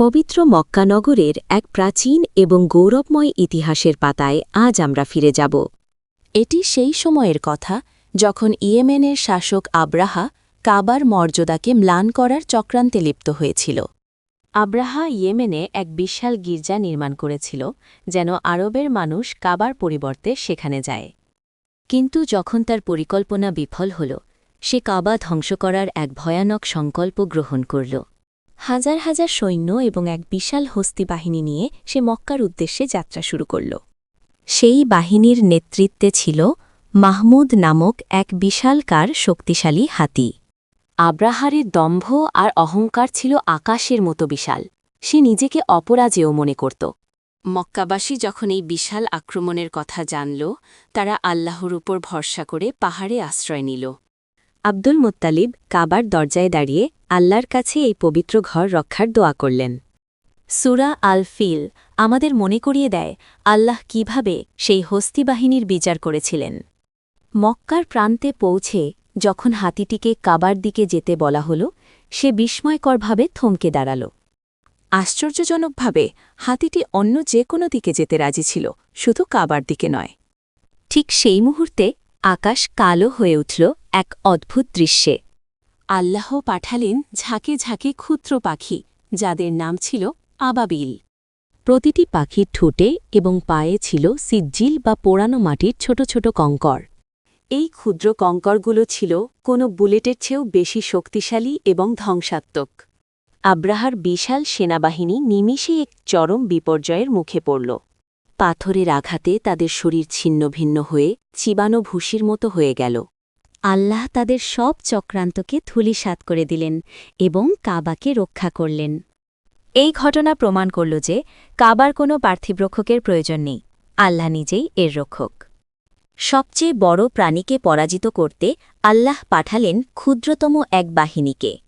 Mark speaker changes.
Speaker 1: পবিত্র মক্কা নগরের এক প্রাচীন এবং গৌরবময় ইতিহাসের পাতায় আজ আমরা ফিরে যাব। এটি সেই সময়ের কথা যখন ইয়েমেনের শাসক আব্রাহা কাবার মর্যাদাকে ম্লান করার চক্রান্তে লিপ্ত হয়েছিল। আব্রাহা ইয়েমেনে এক বিশাল গির্জা নির্মাণ করেছিল যেন আরবের মানুষ কাবার পরিবর্তে সেখানে যায়। কিন্তু যখন তার পরিকল্পনা বিফল হল, সে কাবা ধ্বংস করার এক ভয়ানক সংকল্প গ্রহণ করল। হাজার হাজার সৈন্য এবং এক বিশাল হস্তি বাহিনী নিয়ে সে মক্কার উদ্দেশ্যে যাত্রা শুরু করল। সেই বাহিনীর নেতৃত্বে ছিল মাহমুদ নামক এক বিশালকার শক্তিশালী হাতি। আব্রাহারের দম্ভ আর অহংকার ছিল আকাশের মতো বিশাল। সে নিজেকে অপরাজেয় মনে করত। মক্কাবাসী যখন এই বিশাল আক্রমণের কথা জানল, তারা আল্লাহর উপর ভরসা করে পাহাড়ে আশ্রয় নিল। আব্দুল মুত্তালিব কাবার দরজায় দাঁড়িয়ে আল্লাহর কাছে এই পবিত্র ঘর রক্ষার দোয়া করলেন। সূরা আল ফিল আমাদের মনে করিয়ে দেয় আল্লাহ কিভাবে সেই হস্তি বাহিনীর বিচার করেছিলেন। মক্কার প্রান্তে পৌঁছে যখন হাতিটিকে কাবার দিকে যেতে বলা হল, সে বিস্ময়করভাবে থমকে দাঁড়াল। আশ্চর্যজনকভাবে হাতিটি অন্য যে কোনো দিকে যেতে রাজি ছিল, শুধু কাবার দিকে নয়। ঠিক সেই মুহূর্তে আকাশ কালো হয়ে উঠল এক অদ্ভুত দৃশ্যে। আল্লাহ পাঠালেন ঝাঁকে ঝাঁকে ক্ষুদ্র পাখি, যাদের নাম ছিল আবাবিল। প্রতিটি পাখির ঠোঁটে এবং পায়ে ছিল সিজ্জিল বা পোড়ানো মাটির ছোট ছোট কঙ্কর। এই ক্ষুদ্র কঙ্করগুলো ছিল কোনো বুলেটের চেয়েও বেশি শক্তিশালী এবং ধ্বংসাত্মক। আব্রাহার বিশাল সেনাবাহিনী নিমিষে এক চরম বিপর্যয়ের মুখে পড়ল। পাথরের আঘাতে তাদের শরীর ছিন্নভিন্ন হয়ে চিবানো ভুসির মতো হয়ে গেল। আল্লাহ তাদের সব চক্রান্তকে ধূলিসাৎ করে দিলেন এবং কাবাকে রক্ষা করলেন। এই ঘটনা প্রমাণ করল যে কাবার কোনো পার্থিব রক্ষকের প্রয়োজন নেই, আল্লাহ নিজেই এর রক্ষক। সবচেয়ে বড় প্রাণীকে পরাজিত করতে আল্লাহ পাঠালেন ক্ষুদ্রতম এক বাহিনীকে।